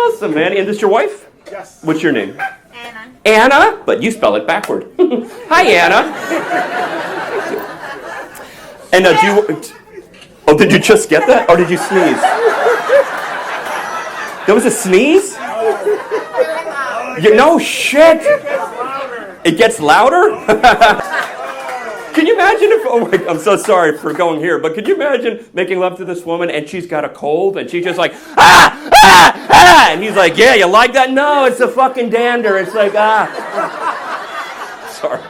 Awesome, man. And this your wife? Yes. What's your name? Anna. Anna? But you spell it backward. Hi, Anna. And do you... Oh, did you just get that? Or did you sneeze? That was a sneeze? No shit. It gets louder? Can you imagine if, oh my, I'm so sorry for going here, but could you imagine making love to this woman and she's got a cold and she's just like, ah, ah, ah, and he's like, yeah, you like that? No, it's a fucking dander. It's like, ah. Sorry.